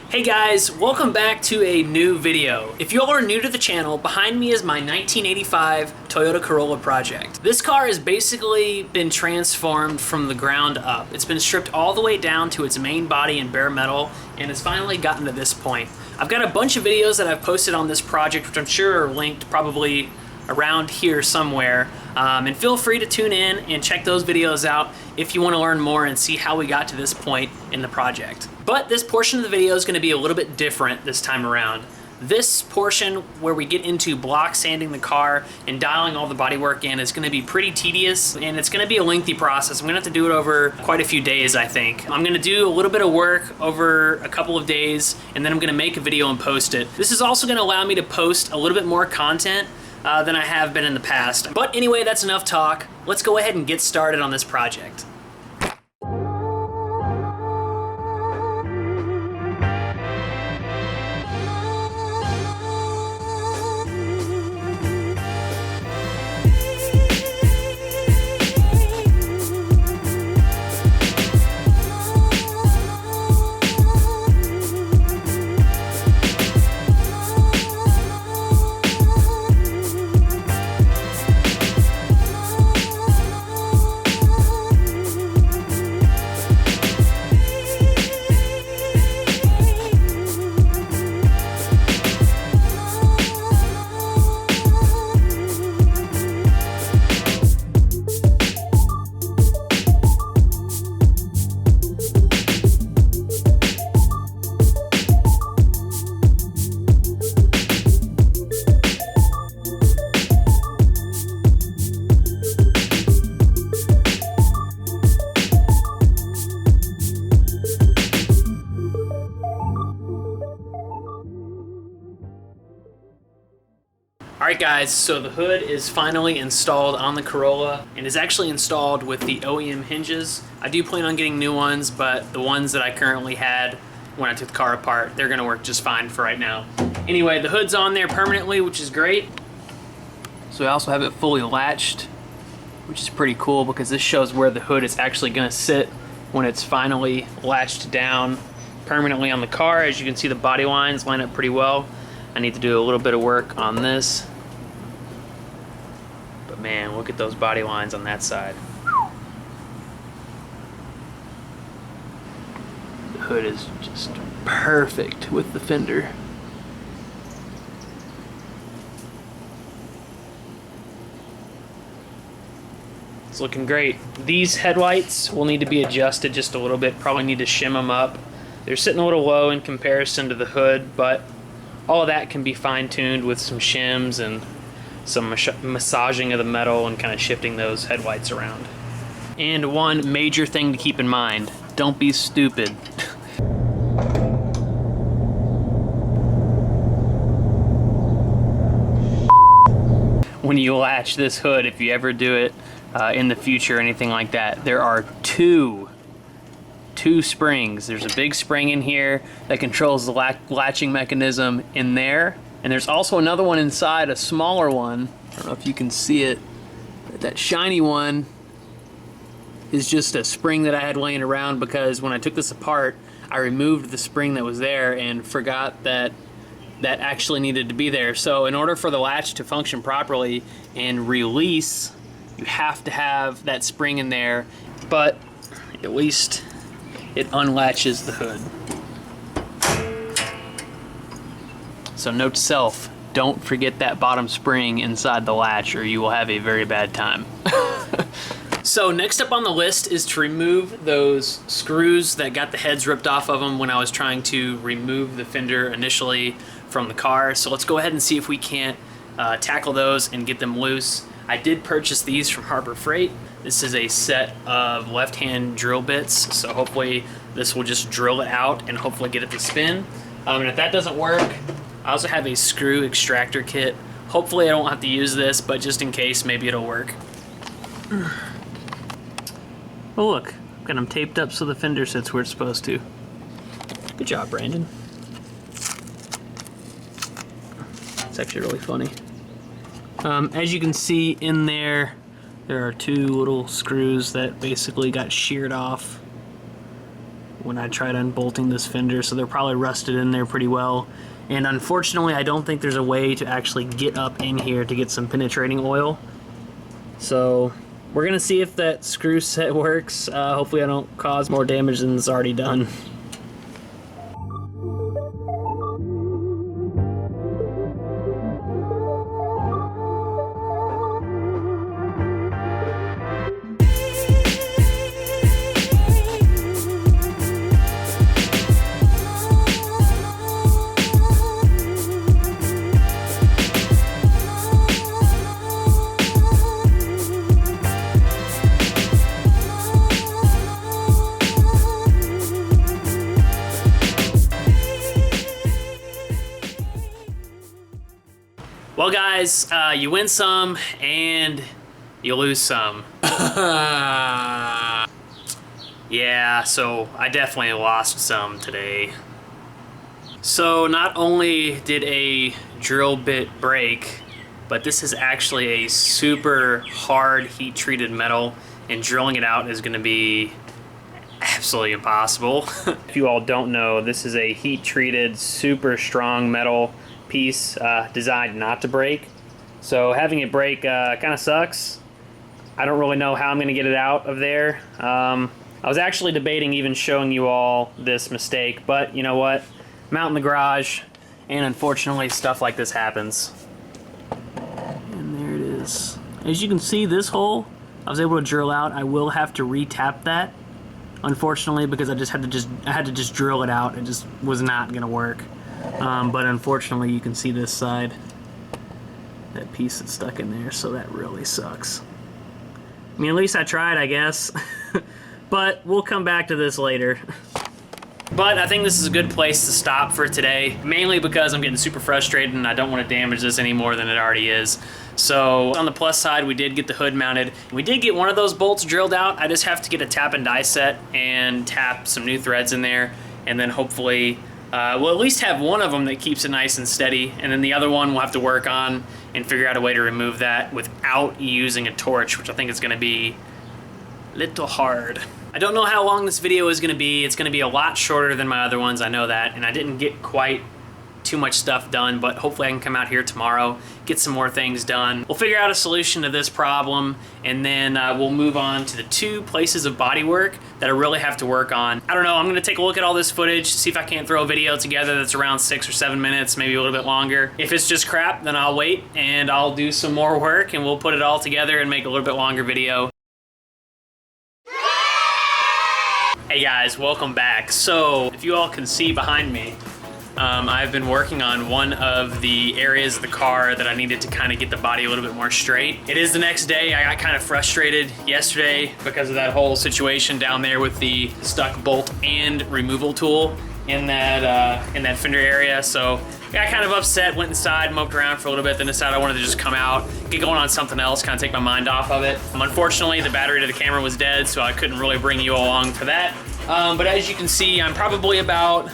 Hey guys, welcome back to a new video. If you all are new to the channel, behind me is my 1985 Toyota Corolla project. This car has basically been transformed from the ground up. It's been stripped all the way down to its main body in bare metal, and it's finally gotten to this point. I've got a bunch of videos that I've posted on this project, which I'm sure are linked probably around here somewhere. And feel free to tune in and check those videos out if you want to learn more and see how we got to this point in the project. But this portion of the video is going to be a little bit different this time around. This portion where we get into block sanding the car and dialing all the bodywork in is going to be pretty tedious, and it's going to be a lengthy process. I'm going to have to do it over quite a few days, I think. I'm going to do a little bit of work over a couple of days, and then I'm going to make a video and post it. This is also going to allow me to post a little bit more content than I have been in the past. But anyway, that's enough talk. Let's go ahead and get started on this project. Alright guys, so the hood is finally installed on the Corolla and is actually installed with the OEM hinges. I do plan on getting new ones, but the ones that I currently had when I took the car apart, they're gonna work just fine for right now. Anyway, the hood's on there permanently, which is great. So I also have it fully latched, which is pretty cool because this shows where the hood is actually gonna sit when it's finally latched down permanently on the car. As you can see, the body lines line up pretty well. I need to do a little bit of work on this. But man, look at those body lines on that side. The hood is just perfect with the fender. It's looking great. These headlights will need to be adjusted just a little bit. Probably need to shim them up. They're sitting a little low in comparison to the hood, but all of that can be fine-tuned with some shims and some massaging of the metal and kind of shifting those headlights around. And one major thing to keep in mind, don't be stupid. When you latch this hood, if you ever do it in the future or anything like that, there are two springs. There's a big spring in here that controls the latching mechanism in there, and there's also another one inside, a smaller one. I don't know if you can see it, but that shiny one is just a spring that I had laying around because when I took this apart, I removed the spring that was there and forgot that that actually needed to be there. So in order for the latch to function properly and release, you have to have that spring in there, but at least it unlatches the hood. So note to self, don't forget that bottom spring inside the latch or you will have a very bad time. So next up on the list is to remove those screws that got the heads ripped off of them when I was trying to remove the fender initially from the car. So let's go ahead and see if we can't tackle those and get them loose. I did purchase these from Harbor Freight. This is a set of left-hand drill bits, so hopefully this will just drill it out and hopefully get it to spin. And if that doesn't work, I also have a screw extractor kit. Hopefully I don't have to use this, but just in case, maybe it'll work. Oh look, I've got them taped up so the fender sits where it's supposed to. Good job, Brandon. It's actually really funny. As you can see in there, there are two little screws that basically got sheared off when I tried unbolting this fender, so they're probably rusted in there pretty well. And unfortunately, I don't think there's a way to actually get up in here to get some penetrating oil. So we're gonna see if that screw set works. Hopefully I don't cause more damage than it's already done. Well guys, you win some and you lose some. Yeah, so I definitely lost some today. So not only did a drill bit break, but this is actually a super hard heat-treated metal, and drilling it out is gonna be absolutely impossible. If you all don't know, this is a heat-treated, super strong metal piece designed not to break. So having it break kind of sucks. I don't really know how I'm gonna get it out of there. I was actually debating even showing you all this mistake, but you know what? I'm out in the garage, and unfortunately stuff like this happens. And there it is. As you can see, this hole I was able to drill out. I will have to re-tap that, unfortunately, because I had to just drill it out. It just was not gonna work. But unfortunately, you can see this side, that piece that's stuck in there, so that really sucks. I mean, at least I tried, I guess. But we'll come back to this later. But I think this is a good place to stop for today, mainly because I'm getting super frustrated and I don't want to damage this any more than it already is. So on the plus side, we did get the hood mounted. We did get one of those bolts drilled out. I just have to get a tap and die set and tap some new threads in there, and then hopefully we'll at least have one of them that keeps it nice and steady, and then the other one we'll have to work on and figure out a way to remove that without using a torch, which I think is going to be a little hard. I don't know how long this video is going to be. It's going to be a lot shorter than my other ones, I know that, and I didn't get quite too much stuff done, but hopefully I can come out here tomorrow, get some more things done. We'll figure out a solution to this problem, and then we'll move on to the 2 places of bodywork that I really have to work on. I don't know, I'm gonna take a look at all this footage, see if I can't throw a video together that's around 6 or 7 minutes, maybe a little bit longer. If it's just crap, then I'll wait and I'll do some more work and we'll put it all together and make a little bit longer video. Hey guys, welcome back. So, if you all can see behind me, I've been working on one of the areas of the car that I needed to kind of get the body a little bit more straight. It is the next day. I got kind of frustrated yesterday because of that whole situation down there with the stuck bolt and removal tool in that fender area. So I got kind of upset, went inside, moped around for a little bit, then decided I wanted to just come out, get going on something else, kind of take my mind off of it. Unfortunately, the battery to the camera was dead, so I couldn't really bring you along for that. But as you can see, I'm probably about,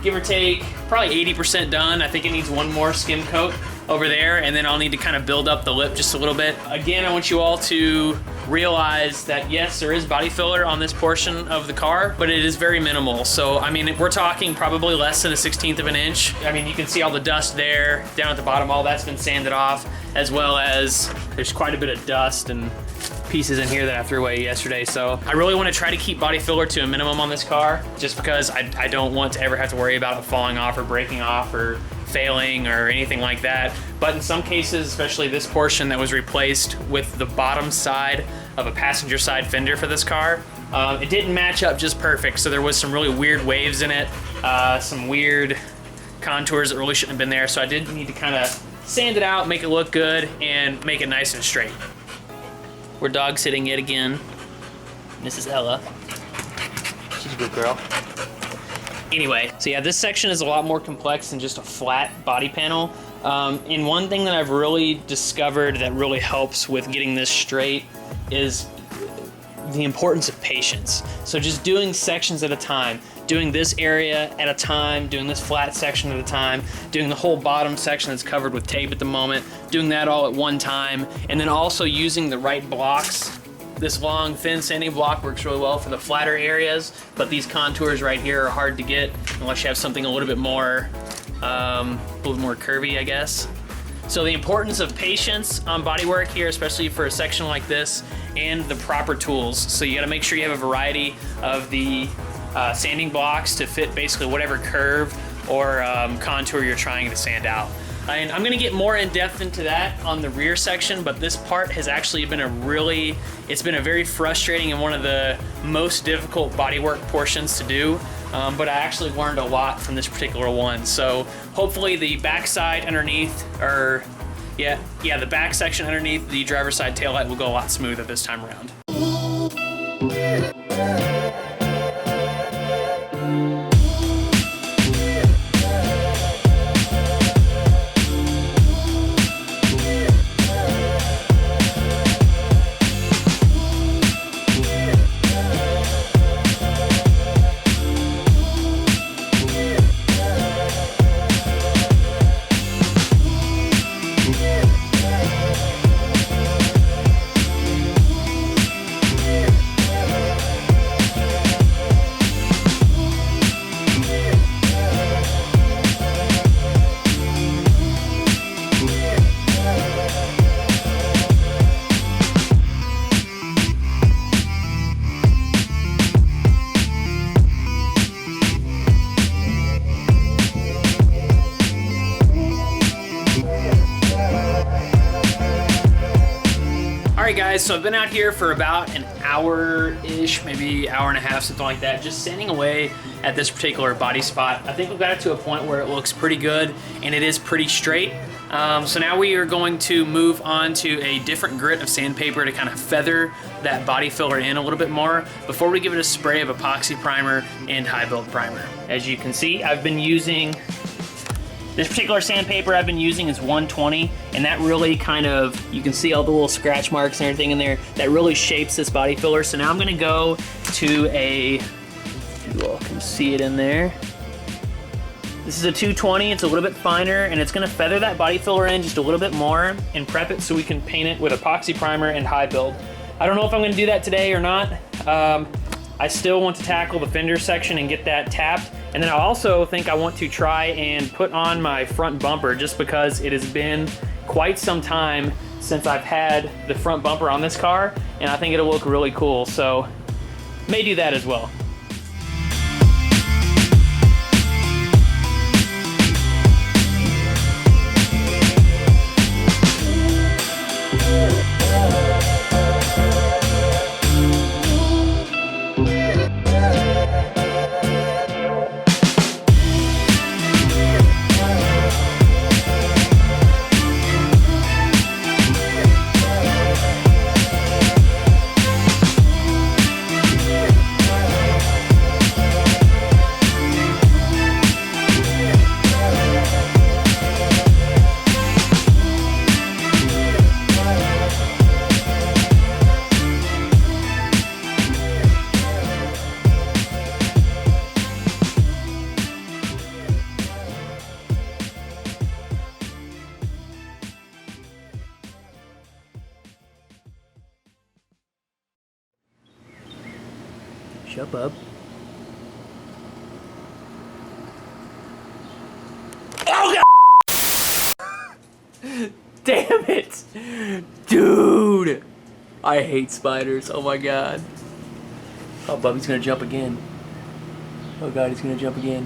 give or take, probably 80% done. I think it needs one more skim coat over there, and then I'll need to kind of build up the lip just a little bit. Again, I want you all to realize that yes, there is body filler on this portion of the car, but it is very minimal. So, I mean, we're talking probably less than a 1/16 of an inch. I mean, you can see all the dust there, down at the bottom, all that's been sanded off, as well as there's quite a bit of dust and pieces in here that I threw away yesterday. So I really want to try to keep body filler to a minimum on this car, just because I don't want to ever have to worry about it falling off or breaking off or failing or anything like that. But in some cases, especially this portion that was replaced with the bottom side of a passenger side fender for this car, it didn't match up just perfect. So there was some really weird waves in it, some weird contours that really shouldn't have been there. So I did need to kind of sand it out, make it look good, and make it nice and straight. We're dog sitting yet again. This is Ella. She's a good girl. Anyway, so yeah, this section is a lot more complex than just a flat body panel. And one thing that I've really discovered that really helps with getting this straight is the importance of patience. So just doing sections at a time, doing this area at a time, doing this flat section at a time, doing the whole bottom section that's covered with tape at the moment, doing that all at one time, and then also using the right blocks This long, thin sanding block works really well for the flatter areas, but these contours right here are hard to get unless you have something a little bit more curvy, I guess. So the importance of patience on bodywork here, especially for a section like this, and the proper tools. So you gotta make sure you have a variety of the sanding blocks to fit basically whatever curve or contour you're trying to sand out. And I'm gonna get more in depth into that on the rear section, but this part has actually been it's been a very frustrating and one of the most difficult bodywork portions to do. But I actually learned a lot from this particular one. So hopefully the backside underneath, or the back section underneath the driver's side taillight will go a lot smoother this time around. Alright guys, so I've been out here for about an hour-ish, maybe hour and a half, something like that, just sanding away at this particular body spot. I think we've got it to a point where it looks pretty good and it is pretty straight. So now we are going to move on to a different grit of sandpaper to kind of feather that body filler in a little bit more before we give it a spray of epoxy primer and high build primer. As you can see, I've been using this particular sandpaper I've been using is 120, and that really kind of, you can see all the little scratch marks and everything in there, that really shapes this body filler. So now I'm gonna go to you all can see it in there. This is a 220, it's a little bit finer, and it's gonna feather that body filler in just a little bit more and prep it so we can paint it with epoxy primer and high build. I don't know if I'm gonna do that today or not. I still want to tackle the fender section and get that tapped. And then I also think I want to try and put on my front bumper just because it has been quite some time since I've had the front bumper on this car, and I think it'll look really cool. So may do that as well. Shut up. Oh god! Damn it! Dude! I hate spiders, oh my god. Oh, Bubby's gonna jump again. Oh god, he's gonna jump again.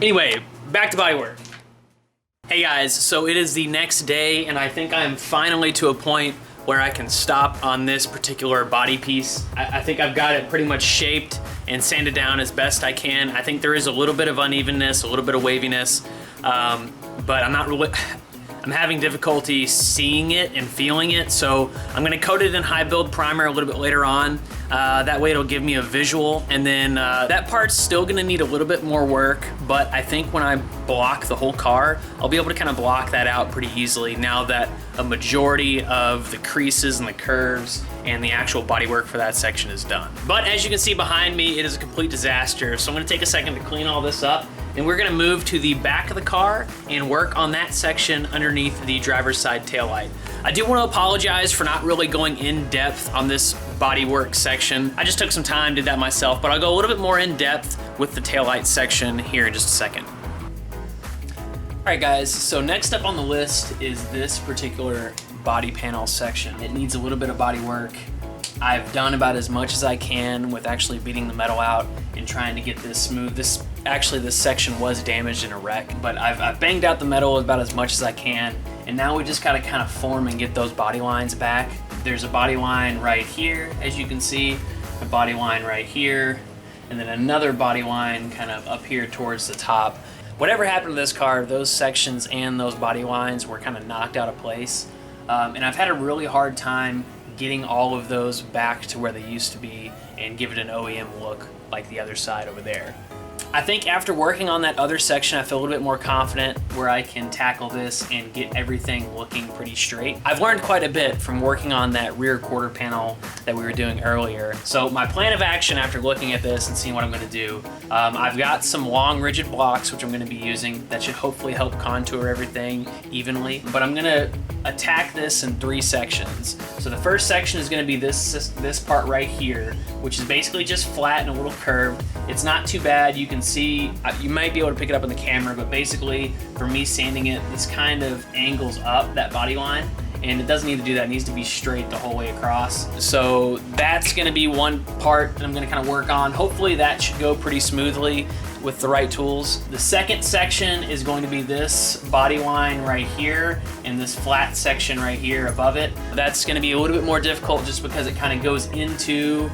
Anyway, back to bodywork. Hey guys, so it is the next day and I think I'm finally to a point where I can stop on this particular body piece. I think I've got it pretty much shaped and sanded down as best I can. I think there is a little bit of unevenness, a little bit of waviness, but I'm having difficulty seeing it and feeling it, so I'm gonna coat it in high build primer a little bit later on. That way it'll give me a visual, and then that part's still gonna need a little bit more work, but I think when I block the whole car, I'll be able to kind of block that out pretty easily now that a majority of the creases and the curves and the actual bodywork for that section is done. But as you can see behind me, it is a complete disaster, so I'm gonna take a second to clean all this up, and we're gonna move to the back of the car and work on that section underneath the driver's side taillight. I do want to apologize for not really going in depth on this bodywork section. I just took some time, did that myself, but I'll go a little bit more in depth with the taillight section here in just a second. All right guys, so next up on the list is this particular body panel section. It needs a little bit of body work. I've done about as much as I can with actually beating the metal out and trying to get this smooth. This section was damaged in a wreck, but I've banged out the metal about as much as I can, and now we just gotta kind of form and get those body lines back. There's a body line right here, as you can see, a body line right here, and then another body line kind of up here towards the top. Whatever happened to this car, those sections and those body lines were kind of knocked out of place. And I've had a really hard time getting all of those back to where they used to be and give it an OEM look like the other side over there. I think after working on that other section, I feel a little bit more confident where I can tackle this and get everything looking pretty straight. I've learned quite a bit from working on that rear quarter panel that we were doing earlier. So my plan of action after looking at this and seeing what I'm gonna do, I've got some long rigid blocks which I'm gonna be using that should hopefully help contour everything evenly. But I'm gonna attack this in 3 sections. So the first section is gonna be this part right here, which is basically just flat and a little curved. It's not too bad. You can see, you might be able to pick it up on the camera, but basically for me sanding it, this kind of angles up that body line, and it doesn't need to do that. It needs to be straight the whole way across. So that's gonna be one part that I'm gonna kind of work on. Hopefully that should go pretty smoothly with the right tools. The second section is going to be this body line right here and this flat section right here above it. That's gonna be a little bit more difficult just because it kind of goes into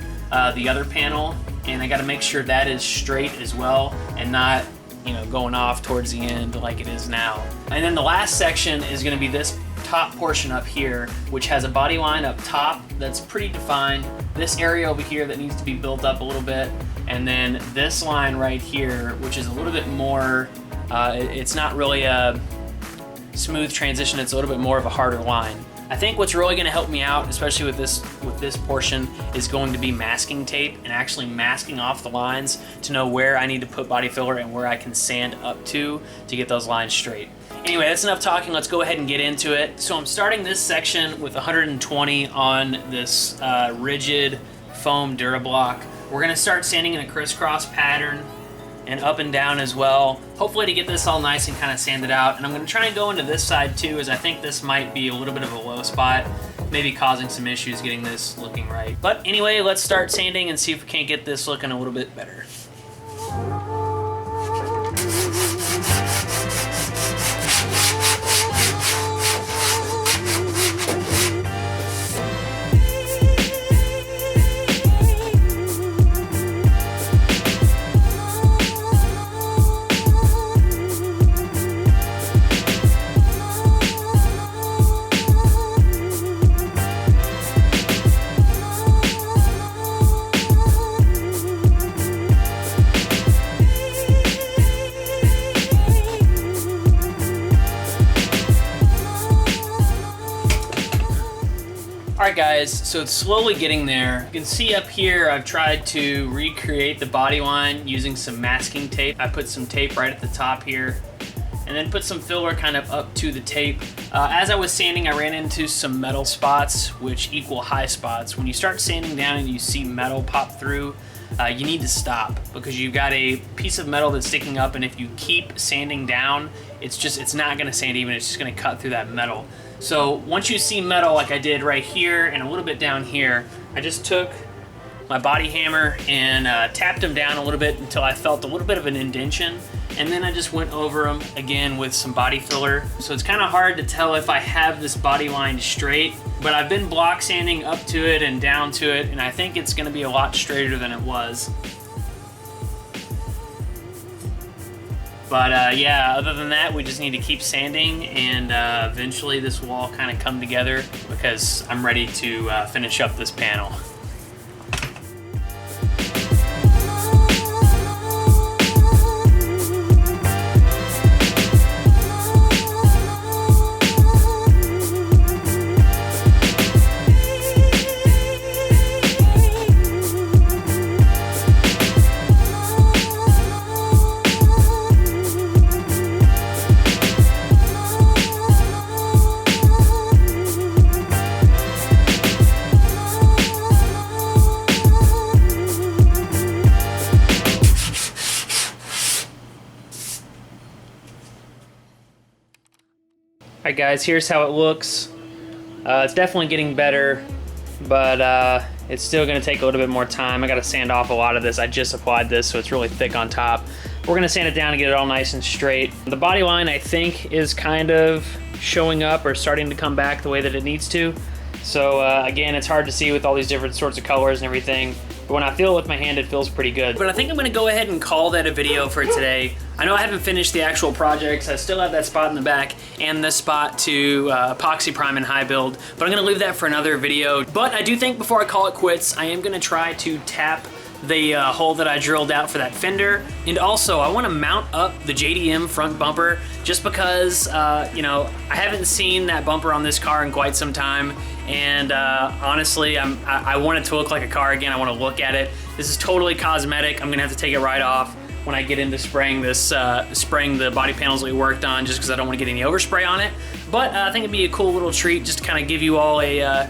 the other panel, and I got to make sure that is straight as well and not, you know, going off towards the end like it is now. And then the last section is going to be this top portion up here, which has a body line up top that's pretty defined, this area over here that needs to be built up a little bit, and then this line right here, which is a little bit more, it's not really a smooth transition, it's a little bit more of a harder line. I think what's really gonna help me out, especially with this portion, is going to be masking tape and actually masking off the lines to know where I need to put body filler and where I can sand up to get those lines straight. Anyway, that's enough talking. Let's go ahead and get into it. So I'm starting this section with 120 on this rigid foam Durablock. We're gonna start sanding in a crisscross pattern and up and down as well, hopefully to get this all nice and kind of sanded out. And I'm gonna try and go into this side too, as I think this might be a little bit of a low spot, maybe causing some issues getting this looking right. But anyway, let's start sanding and see if we can't get this looking a little bit better. Alright guys, so it's slowly getting there. You can see up here I've tried to recreate the body line using some masking tape. I put some tape right at the top here and then put some filler kind of up to the tape. As I was sanding, I ran into some metal spots which equal high spots. When you start sanding down and you see metal pop through, you need to stop because you've got a piece of metal that's sticking up, and if you keep sanding down, it's not gonna sand even, it's just gonna cut through that metal. So once you see metal like I did right here and a little bit down here, I just took my body hammer and tapped them down a little bit until I felt a little bit of an indentation, and then I just went over them again with some body filler. So it's kind of hard to tell if I have this body line straight, but I've been block sanding up to it and down to it, and I think it's gonna be a lot straighter than it was. But yeah, other than that, we just need to keep sanding, and eventually this will all kind of come together because I'm ready to finish up this panel. Alright guys, here's how it looks. It's definitely getting better, but it's still going to take a little bit more time. I got to sand off a lot of this. I just applied this, so it's really thick on top. We're going to sand it down and get it all nice and straight. The body line, I think, is kind of showing up or starting to come back the way that it needs to. So again, it's hard to see with all these different sorts of colors and everything, but when I feel it with my hand, it feels pretty good. But I think I'm gonna go ahead and call that a video for today. I know I haven't finished the actual projects. I still have that spot in the back and this spot to epoxy prime and high build, but I'm gonna leave that for another video. But I do think before I call it quits, I am gonna try to tap the hole that I drilled out for that fender. And also, I wanna mount up the JDM front bumper just because, you know, I haven't seen that bumper on this car in quite some time. And honestly, I want it to look like a car again. I want to look at it. This is totally cosmetic. I'm gonna have to take it right off when I get into spraying this, spraying the body panels that we worked on, just because I don't want to get any overspray on it. But I think it'd be a cool little treat just to kind of give you all a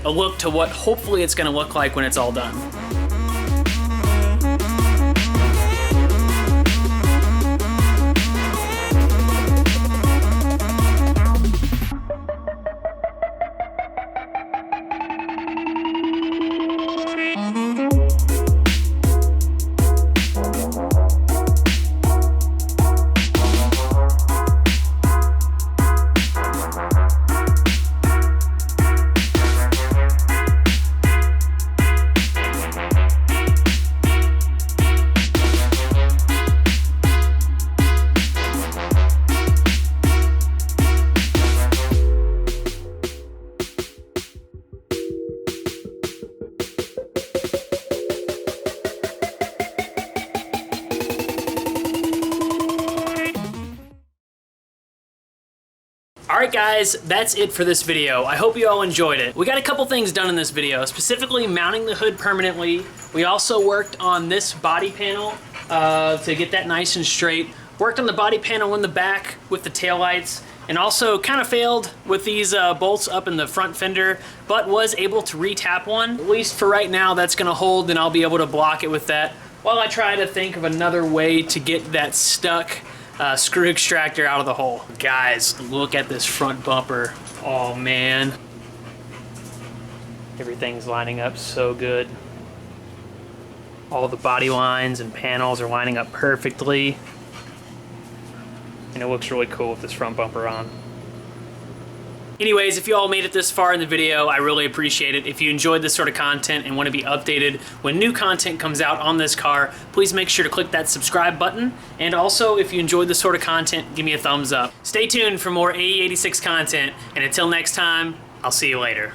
look to what hopefully it's gonna look like when it's all done. Alright guys, that's it for this video. I hope you all enjoyed it. We got a couple things done in this video, specifically mounting the hood permanently. We also worked on this body panel to get that nice and straight. Worked on the body panel in the back with the taillights, and also kind of failed with these bolts up in the front fender, but was able to re-tap one. At least for right now, that's gonna hold and I'll be able to block it with that while I try to think of another way to get that stuck screw extractor out of the hole. Guys, look at this front bumper. Oh man. Everything's lining up so good. All the body lines and panels are lining up perfectly. And it looks really cool with this front bumper on. Anyways, if you all made it this far in the video, I really appreciate it. If you enjoyed this sort of content and want to be updated when new content comes out on this car, please make sure to click that subscribe button. And also, if you enjoyed this sort of content, give me a thumbs up. Stay tuned for more AE86 content, and until next time, I'll see you later.